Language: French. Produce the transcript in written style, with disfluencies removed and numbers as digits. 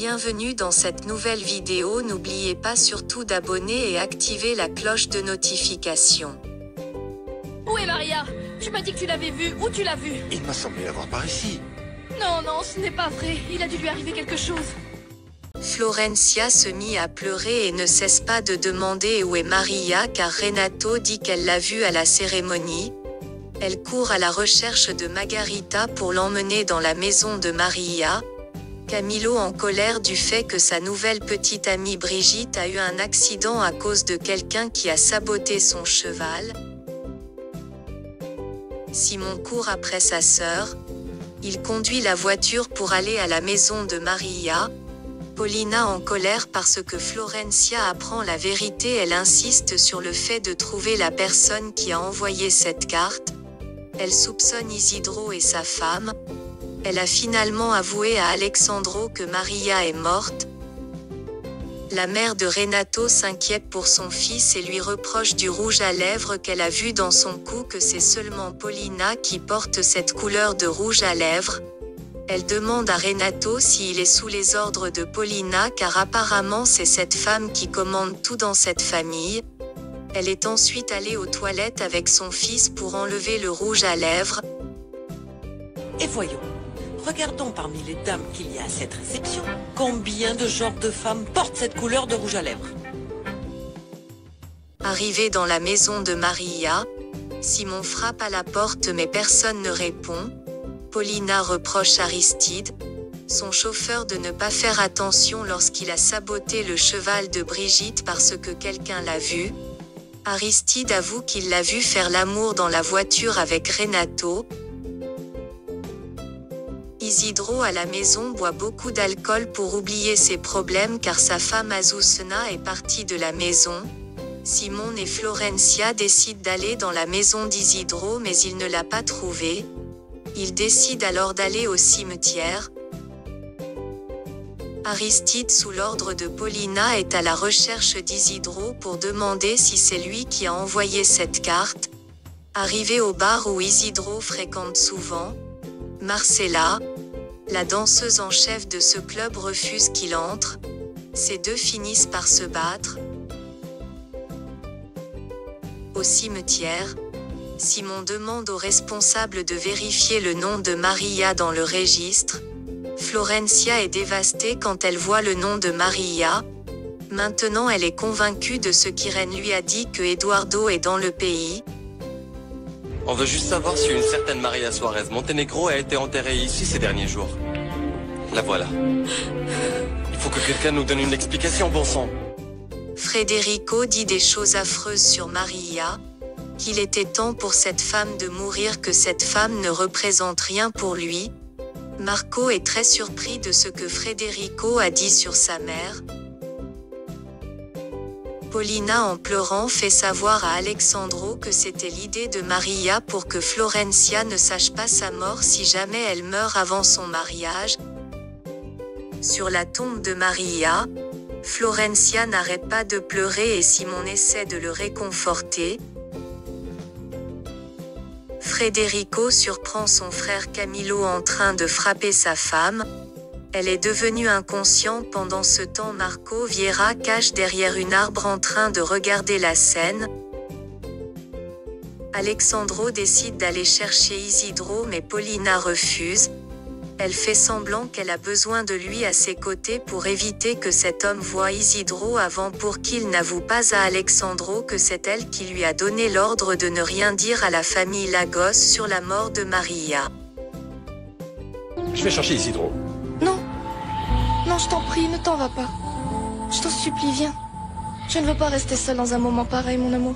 Bienvenue dans cette nouvelle vidéo, n'oubliez pas surtout d'abonner et activer la cloche de notification. Où est Maria? Tu m'as dit que tu l'avais vue, où tu l'as vue? Il m'a semblé l'avoir par ici. Non, ce n'est pas vrai, il a dû lui arriver quelque chose. Florencia se mit à pleurer et ne cesse pas de demander où est Maria car Renato dit qu'elle l'a vue à la cérémonie. Elle court à la recherche de Margarita pour l'emmener dans la maison de Maria. Camilo en colère du fait que sa nouvelle petite amie Brigitte a eu un accident à cause de quelqu'un qui a saboté son cheval. Simon court après sa sœur. Il conduit la voiture pour aller à la maison de Maria. Paulina en colère parce que Florencia apprend la vérité, elle insiste sur le fait de trouver la personne qui a envoyé cette carte. Elle soupçonne Isidro et sa femme. Elle a finalement avoué à Alexandro que Maria est morte. La mère de Renato s'inquiète pour son fils et lui reproche du rouge à lèvres qu'elle a vu dans son cou, que c'est seulement Paulina qui porte cette couleur de rouge à lèvres. Elle demande à Renato s'il est sous les ordres de Paulina car apparemment c'est cette femme qui commande tout dans cette famille. Elle est ensuite allée aux toilettes avec son fils pour enlever le rouge à lèvres. Et voyons, regardons parmi les dames qu'il y a à cette réception, combien de genres de femmes portent cette couleur de rouge à lèvres. Arrivé dans la maison de Maria, Simon frappe à la porte mais personne ne répond. Paulina reproche Aristide, son chauffeur, de ne pas faire attention lorsqu'il a saboté le cheval de Brigitte parce que quelqu'un l'a vu. Aristide avoue qu'il l'a vu faire l'amour dans la voiture avec Renato. Isidro à la maison boit beaucoup d'alcool pour oublier ses problèmes car sa femme Azucena est partie de la maison. Simon et Florencia décident d'aller dans la maison d'Isidro mais il ne l'a pas trouvée. Ils décident alors d'aller au cimetière. Aristide, sous l'ordre de Paulina, est à la recherche d'Isidro pour demander si c'est lui qui a envoyé cette carte. Arrivé au bar où Isidro fréquente souvent, Marcela, la danseuse en chef de ce club, refuse qu'il entre. Ces deux finissent par se battre. Au cimetière, Simon demande au responsable de vérifier le nom de Maria dans le registre. Florencia est dévastée quand elle voit le nom de Maria. Maintenant elle est convaincue de ce qu'Irène lui a dit, que Eduardo est dans le pays. On veut juste savoir si une certaine Maria Suarez Montenegro a été enterrée ici ces derniers jours. La voilà. Il faut que quelqu'un nous donne une explication, bon sang. Federico dit des choses affreuses sur Maria, qu'il était temps pour cette femme de mourir, que cette femme ne représente rien pour lui. Marco est très surpris de ce que Federico a dit sur sa mère. Paulina, en pleurant, fait savoir à Alexandro que c'était l'idée de Maria pour que Florencia ne sache pas sa mort si jamais elle meurt avant son mariage. Sur la tombe de Maria, Florencia n'arrête pas de pleurer et Simon essaie de le réconforter. Federico surprend son frère Camilo en train de frapper sa femme. Elle est devenue inconsciente. Pendant ce temps, Marco Vieira cache derrière un arbre en train de regarder la scène. Alexandro décide d'aller chercher Isidro mais Paulina refuse. Elle fait semblant qu'elle a besoin de lui à ses côtés pour éviter que cet homme voie Isidro avant, pour qu'il n'avoue pas à Alexandro que c'est elle qui lui a donné l'ordre de ne rien dire à la famille Lagos sur la mort de Maria. Je vais chercher Isidro. Non, je t'en prie, ne t'en va pas. Je t'en supplie, viens. Je ne veux pas rester seule dans un moment pareil, mon amour.